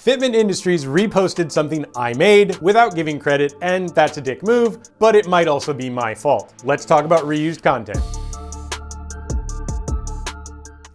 Fitment Industries reposted something I made without giving credit, and that's a dick move, but it might also be my fault. Let's talk about reused content.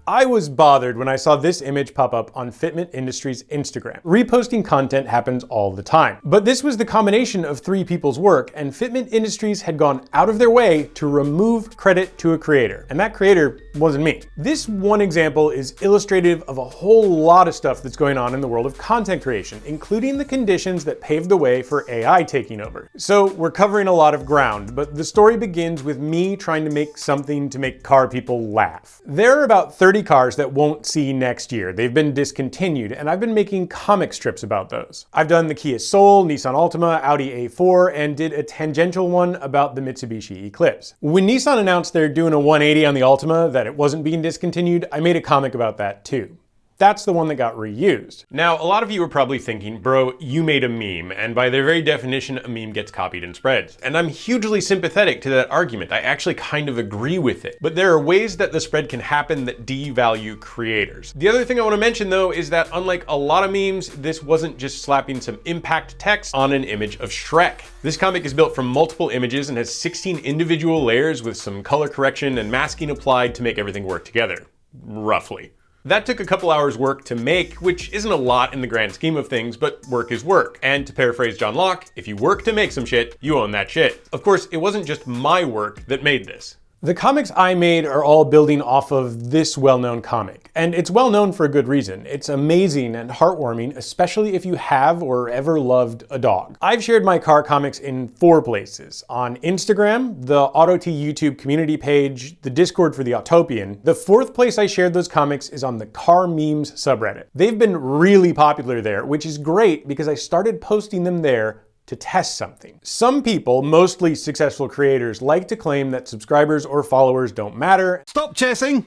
I was bothered when I saw this image pop up on Fitment Industries' Instagram. Reposting content happens all the time. But this was the combination of three people's work, and Fitment Industries had gone out of their way to remove credit to a creator. And that creator wasn't me. This one example is illustrative of a whole lot of stuff that's going on in the world of content creation, including the conditions that paved the way for AI taking over. So we're covering a lot of ground, but the story begins with me trying to make something to make car people laugh. There are about 30 cars that won't see next year. They've been discontinued, and I've been making comic strips about those. I've done the Kia Soul, Nissan Altima, Audi A4, and did a tangential one about the Mitsubishi Eclipse. When Nissan announced they're doing a 180 on the Altima, that it wasn't being discontinued, I made a comic about that too. That's the one that got reused. Now, a lot of you are probably thinking, bro, you made a meme, and by their very definition, a meme gets copied and spreads. And I'm hugely sympathetic to that argument. I actually kind of agree with it. But there are ways that the spread can happen that devalue creators. The other thing I want to mention, though, is that unlike a lot of memes, this wasn't just slapping some impact text on an image of Shrek. This comic is built from multiple images and has 16 individual layers with some color correction and masking applied to make everything work together, roughly. That took a couple hours work to make, which isn't a lot in the grand scheme of things, but work is work. And to paraphrase John Locke, if you work to make some shit, you own that shit. Of course, it wasn't just my work that made this. The comics I made are all building off of this well-known comic, and it's well-known for a good reason. It's amazing and heartwarming, especially if you have or ever loved a dog. I've shared my car comics in 4 places: on Instagram, the Automotive YouTube community page, the Discord for the Autopian. The 4th place I shared those comics is on the Car Memes subreddit. They've been really popular there, which is great because I started posting them there to test something. Some people, mostly successful creators, like to claim that subscribers or followers don't matter. Stop chasing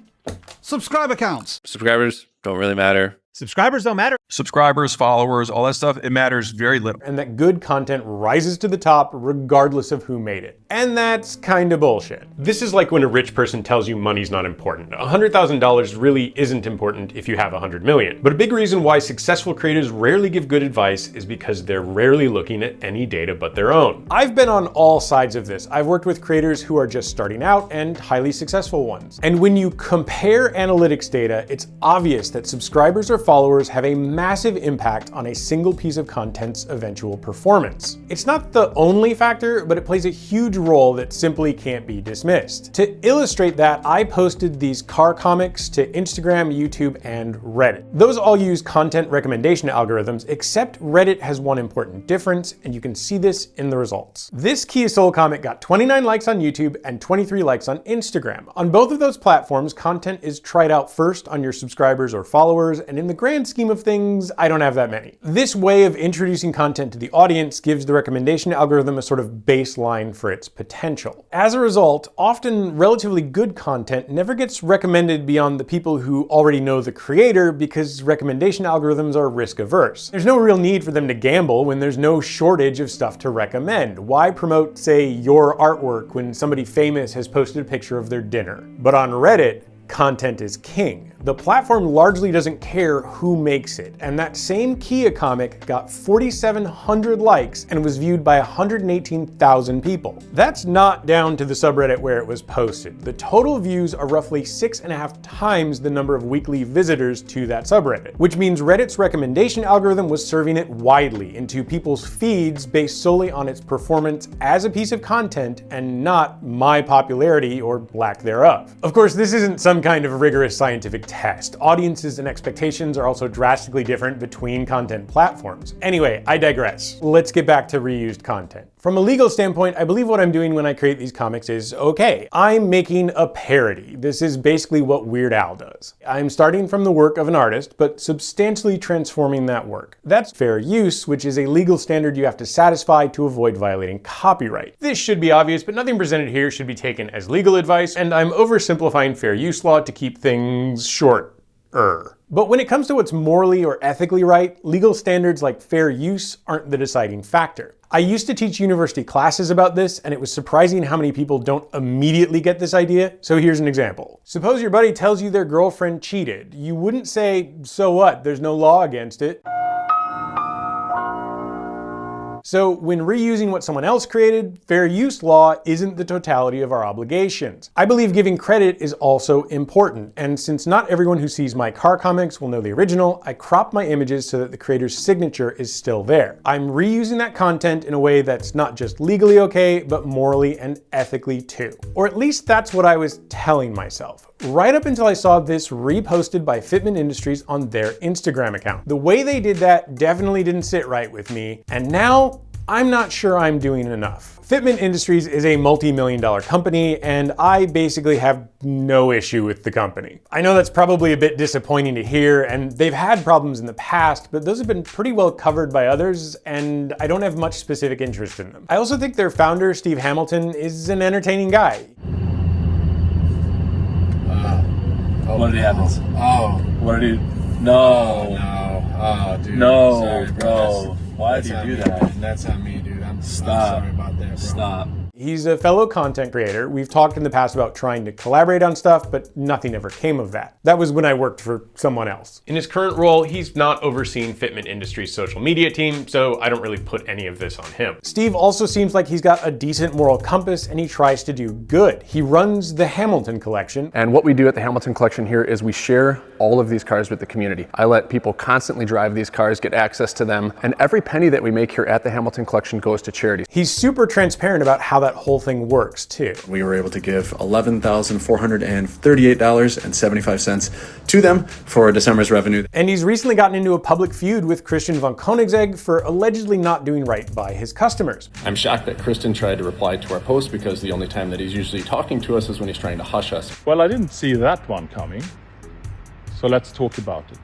subscriber counts. Subscribers don't really matter. Subscribers don't matter. Subscribers, followers, all that stuff, it matters very little. And that good content rises to the top regardless of who made it. And that's kind of bullshit. This is like when a rich person tells you money's not important. $100,000 really isn't important if you have 100 million. But a big reason why successful creators rarely give good advice is because they're rarely looking at any data but their own. I've been on all sides of this. I've worked with creators who are just starting out and highly successful ones. And when you compare analytics data, it's obvious that subscribers or followers have a massive impact on a single piece of content's eventual performance. It's not the only factor, but it plays a huge role that simply can't be dismissed. To illustrate that, I posted these car comics to Instagram, YouTube, and Reddit. Those all use content recommendation algorithms, except Reddit has one important difference, and you can see this in the results. This Kia Soul comic got 29 likes on YouTube and 23 likes on Instagram. On both of those platforms, content is tried out first on your subscribers or followers, and in the grand scheme of things, I don't have that many. This way of introducing content to the audience gives the recommendation algorithm a sort of baseline for its potential. As a result, often relatively good content never gets recommended beyond the people who already know the creator because recommendation algorithms are risk averse. There's no real need for them to gamble when there's no shortage of stuff to recommend. Why promote, say, your artwork when somebody famous has posted a picture of their dinner? But on Reddit, content is king. The platform largely doesn't care who makes it, and that same Kia comic got 4,700 likes and was viewed by 118,000 people. That's not down to the subreddit where it was posted. The total views are roughly 6.5 times the number of weekly visitors to that subreddit, which means Reddit's recommendation algorithm was serving it widely into people's feeds based solely on its performance as a piece of content and not my popularity or lack thereof. Of course, this isn't some kind of rigorous scientific test. Audiences and expectations are also drastically different between content platforms. Anyway, I digress. Let's get back to reused content. From a legal standpoint, I believe what I'm doing when I create these comics is okay. I'm making a parody. This is basically what Weird Al does. I'm starting from the work of an artist, but substantially transforming that work. That's fair use, which is a legal standard you have to satisfy to avoid violating copyright. This should be obvious, but nothing presented here should be taken as legal advice, and I'm oversimplifying fair use law to keep things short-er. But when it comes to what's morally or ethically right, legal standards like fair use aren't the deciding factor. I used to teach university classes about this, and it was surprising how many people don't immediately get this idea. So here's an example. Suppose your buddy tells you their girlfriend cheated. You wouldn't say, "So what? There's no law against it." So when reusing what someone else created, fair use law isn't the totality of our obligations. I believe giving credit is also important, and since not everyone who sees my car comics will know the original, I crop my images so that the creator's signature is still there. I'm reusing that content in a way that's not just legally okay, but morally and ethically too. Or at least that's what I was telling myself. Right up until I saw this reposted by Fitment Industries on their Instagram account. The way they did that definitely didn't sit right with me, and now I'm not sure I'm doing enough. Fitment Industries is a multi-million-dollar company, and I basically have no issue with the company. I know that's probably a bit disappointing to hear, and they've had problems in the past, but those have been pretty well covered by others, and I don't have much specific interest in them. I also think their founder, Steve Hamilton, is an entertaining guy. What did he happens? Oh. What did he? No. Oh, dude. No, Sorry, bro. Why did you do that? That's on me, dude. I'm Stop. sorry about that, bro. Stop. He's a fellow content creator. We've talked in the past about trying to collaborate on stuff, but nothing ever came of that. That was when I worked for someone else. In his current role, he's not overseeing Fitment Industries' social media team, so I don't really put any of this on him. Steve also seems like he's got a decent moral compass and he tries to do good. He runs the Hamilton Collection. And what we do at the Hamilton Collection here is we share all of these cars with the community. I let people constantly drive these cars, get access to them, and every penny that we make here at the Hamilton Collection goes to charities. He's super transparent about how that whole thing works too. We were able to give $11,438.75 to them for December's revenue. And he's recently gotten into a public feud with Christian von Koenigsegg for allegedly not doing right by his customers. I'm shocked that Kristen tried to reply to our post because the only time that he's usually talking to us is when he's trying to hush us. Well, I didn't see that one coming, so let's talk about it.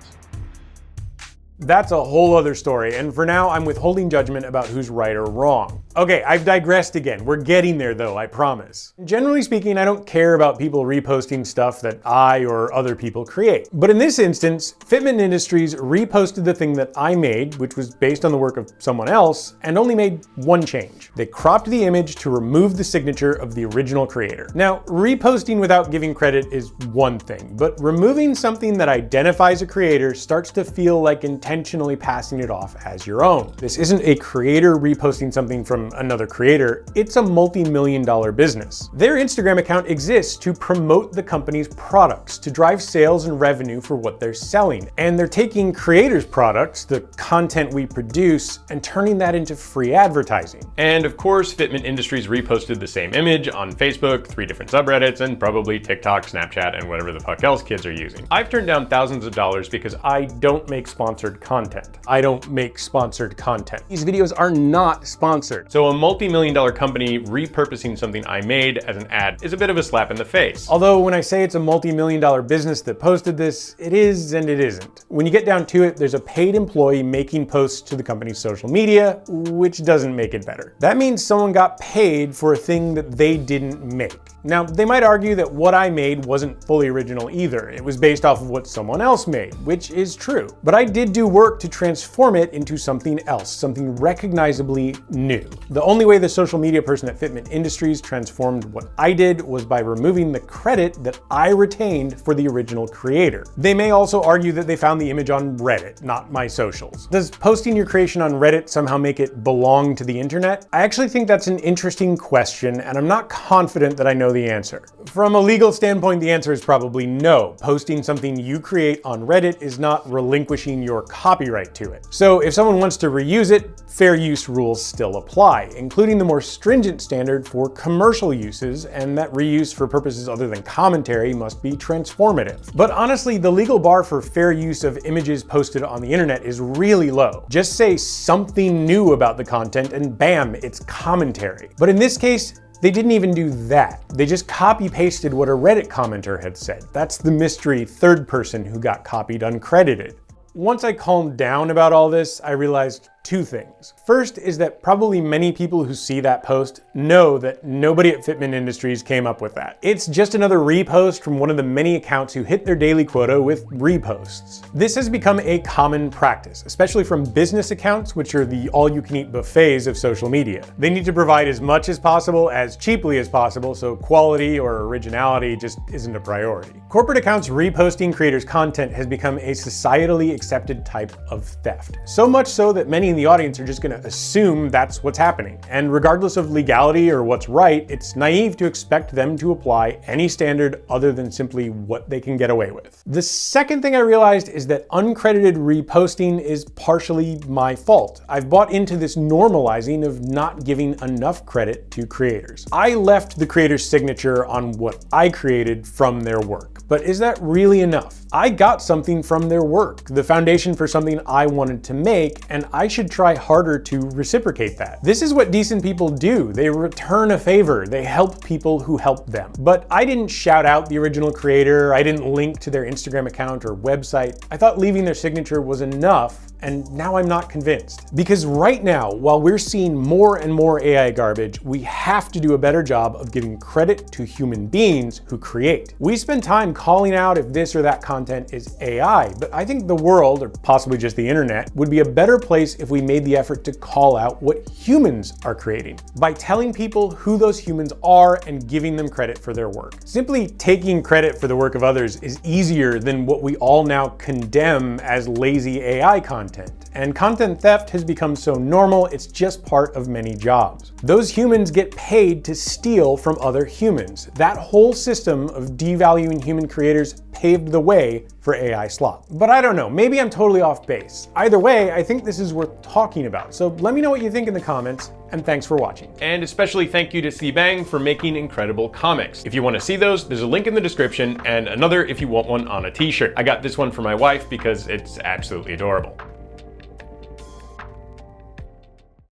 That's a whole other story, and for now I'm withholding judgment about who's right or wrong. Okay, I've digressed again. We're getting there though, I promise. Generally speaking, I don't care about people reposting stuff that I or other people create. But in this instance, Fitment Industries reposted the thing that I made, which was based on the work of someone else, and only made one change. They cropped the image to remove the signature of the original creator. Now, reposting without giving credit is one thing, but removing something that identifies a creator starts to feel like intentionally passing it off as your own. This isn't a creator reposting something from another creator, it's a multi-million-dollar business. Their Instagram account exists to promote the company's products, to drive sales and revenue for what they're selling. And they're taking creators' products, the content we produce, and turning that into free advertising. And of course, Fitment Industries reposted the same image on Facebook, 3 different subreddits, and probably TikTok, Snapchat, and whatever the fuck else kids are using. I've turned down thousands of dollars because I don't make sponsored content. I don't make sponsored content. These videos are not sponsored. So a multi-million-dollar company repurposing something I made as an ad is a bit of a slap in the face. Although when I say it's a multi-million-dollar business that posted this, it is and it isn't. When you get down to it, there's a paid employee making posts to the company's social media, which doesn't make it better. That means someone got paid for a thing that they didn't make. Now, they might argue that what I made wasn't fully original either. It was based off of what someone else made, which is true. But I did do work to transform it into something else, something recognizably new. The only way the social media person at Fitment Industries transformed what I did was by removing the credit that I retained for the original creator. They may also argue that they found the image on Reddit, not my socials. Does posting your creation on Reddit somehow make it belong to the internet? I actually think that's an interesting question, and I'm not confident that I know the answer. From a legal standpoint, the answer is probably no. Posting something you create on Reddit is not relinquishing your copyright to it. So if someone wants to reuse it, fair use rules still apply, including the more stringent standard for commercial uses, and that reuse for purposes other than commentary must be transformative. But honestly, the legal bar for fair use of images posted on the internet is really low. Just say something new about the content and bam, it's commentary. But in this case, they didn't even do that. They just copy-pasted what a Reddit commenter had said. That's the mystery third person who got copied uncredited. Once I calmed down about all this, I realized 2 things. First is that probably many people who see that post know that nobody at Fitment Industries came up with that. It's just another repost from one of the many accounts who hit their daily quota with reposts. This has become a common practice, especially from business accounts, which are the all-you-can-eat buffets of social media. They need to provide as much as possible, as cheaply as possible, so quality or originality just isn't a priority. Corporate accounts reposting creators' content has become a societally accepted type of theft. So much so that many in the audience are just gonna assume that's what's happening. And regardless of legality or what's right, it's naive to expect them to apply any standard other than simply what they can get away with. The second thing I realized is that uncredited reposting is partially my fault. I've bought into this normalizing of not giving enough credit to creators. I left the creator's signature on what I created from their work, but is that really enough? I got something from their work, the foundation for something I wanted to make, and I should try harder to reciprocate that. This is what decent people do. They return a favor. They help people who help them. But I didn't shout out the original creator. I didn't link to their Instagram account or website. I thought leaving their signature was enough, and now I'm not convinced. Because right now, while we're seeing more and more AI garbage, we have to do a better job of giving credit to human beings who create. We spend time calling out if this or that content is AI, but I think the world, or possibly just the internet, would be a better place if we made the effort to call out what humans are creating, by telling people who those humans are and giving them credit for their work. Simply taking credit for the work of others is easier than what we all now condemn as lazy AI content. And content theft has become so normal, it's just part of many jobs. Those humans get paid to steal from other humans. That whole system of devaluing human creators paved the way for AI slop. But I don't know, maybe I'm totally off base. Either way, I think this is worth talking about. So let me know what you think in the comments, and thanks for watching. And especially thank you to C-Bang for making incredible comics. If you want to see those, there's a link in the description, and another if you want one on a t-shirt. I got this one for my wife because it's absolutely adorable.